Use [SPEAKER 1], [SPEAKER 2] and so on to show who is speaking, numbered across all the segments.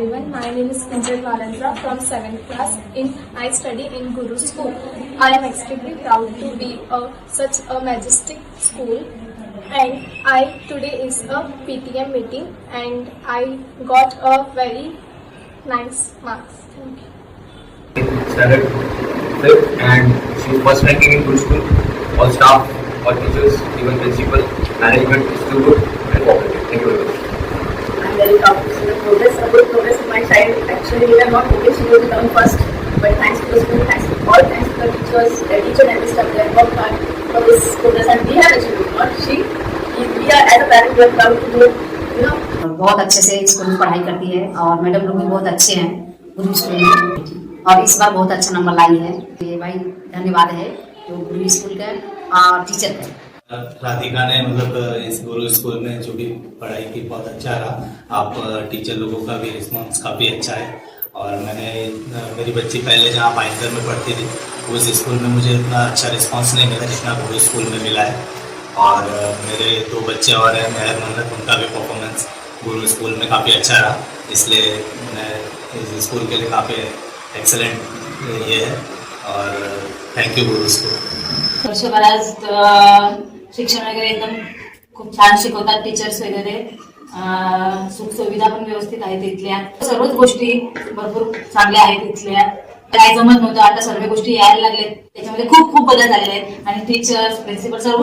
[SPEAKER 1] everyone. My name is Kunjal Malandra from 7th class. I study in Guru School. I am extremely proud to be such a majestic school. And today is a PTM meeting and I got a very nice marks. Thank you.
[SPEAKER 2] Standard 5th and she was first ranking in Guru School. All staff, all teachers, even principal, management is too good and cooperative. Thank you very much.
[SPEAKER 3] I'm very proud to see the progress, a good progress of my child. Actually, we were not hoping she would come first, but thanks to the school, thanks to the teachers, each and every step they have worked hard for this progress, and we have achieved it. Not she, we are as a parent, we are proud to do it.
[SPEAKER 4] बहुत अच्छे से school में पढ़ाई करती है और madam लोग भी बहुत अच्छे हैं गुरु स्कूल में, और इस बार बहुत अच्छा नंबर लाई है। ये भाई धन्यवाद है जो गुरु स्कूल का और टीचर का।
[SPEAKER 5] राधिका ने मतलब इस गुरु स्कूल में जो भी पढ़ाई की बहुत अच्छा रहा। आप टीचर लोगों का भी रिस्पॉन्स काफ़ी अच्छा है। और मेरी बच्ची पहले जहाँ पाइनगर में पढ़ती थी उस स्कूल में मुझे इतना अच्छा रिस्पॉन्स नहीं मिला जितना गुरु स्कूल में मिला है। और मेरे 2 बच्चे और हैं मेहर मन्नत, उनका भी परफॉर्मेंस गुरु स्कूल में काफ़ी अच्छा रहा, इसलिए मैं इस स्कूल के लिए काफ़ी एक्सेलेंट ये है। और थँक यू गुरु स्कूल।
[SPEAKER 6] वर्षभरात शिक्षण वगैरे एकदम खूप छान शिकवतात टीचर्स वगैरे, सुखसुविधा पण व्यवस्थित आहेत इथल्या, सर्वच गोष्टी भरपूर चांगल्या आहेत इथल्या। काय जमत नव्हतं आता सर्व गोष्टी यायला लागले, त्याच्यामध्ये खूप खूप बदल झालेले आहेत आणि टीचर्स प्रिन्सिपल सर्व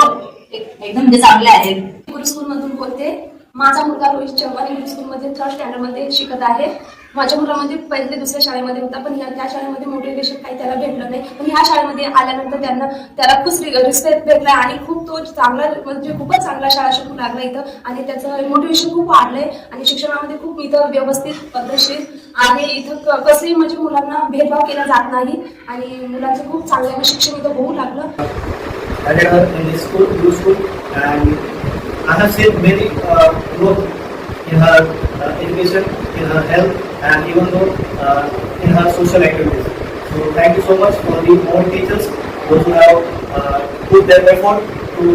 [SPEAKER 6] एकदम म्हणजे चांगले आहेत।
[SPEAKER 1] गुरु स्कूल मधून बोलते। माझा मुलगा रोहित चव्हाण गुरु स्कूल मध्ये 3rd स्टँडर्ड मध्ये शिकत आहे। माझ्या मुलामध्ये पहिले दुसऱ्या शाळेमध्ये होता, पण त्या शाळेमध्ये मोटिवेशन काही त्याला भेटलं नाही, पण ह्या शाळेमध्ये आल्यानंतर त्याला खूप रिस्पेक्ट भेटला आणि खूप तो चांगला म्हणजे खूपच चांगला शाळा शिकू लागला इथं आणि त्याचं मोटिवेशन खूप वाढलंय आणि शिक्षणामध्ये खूप इथं व्यवस्थित पद्धतशीर आहे। इथं कसंही म्हणजे मुलांना भेदभाव केला जात नाही आणि मुलांचं खूप चांगलं शिक्षण इथं होऊ लागलं।
[SPEAKER 7] I have seen many growth in her education, in her health, and even though in her social activities. So thank you so much for the all teachers those who have put their effort to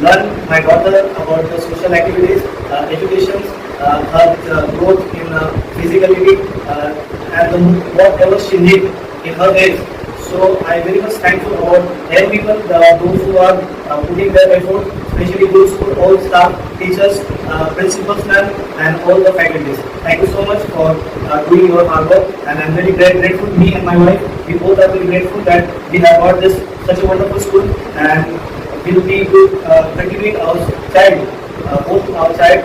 [SPEAKER 7] learn my daughter about the social activities, education, her growth in physicality, and whatever she needs in her age. So I very much thankful about everyone, those who are putting their effort, especially those who all staff, teachers, principals, and all the faculties. Thank you so much for doing your hard work, and I'm very grateful. Me and my wife, we both are very grateful that we have got this such a wonderful school, and will be continuing our child, both our child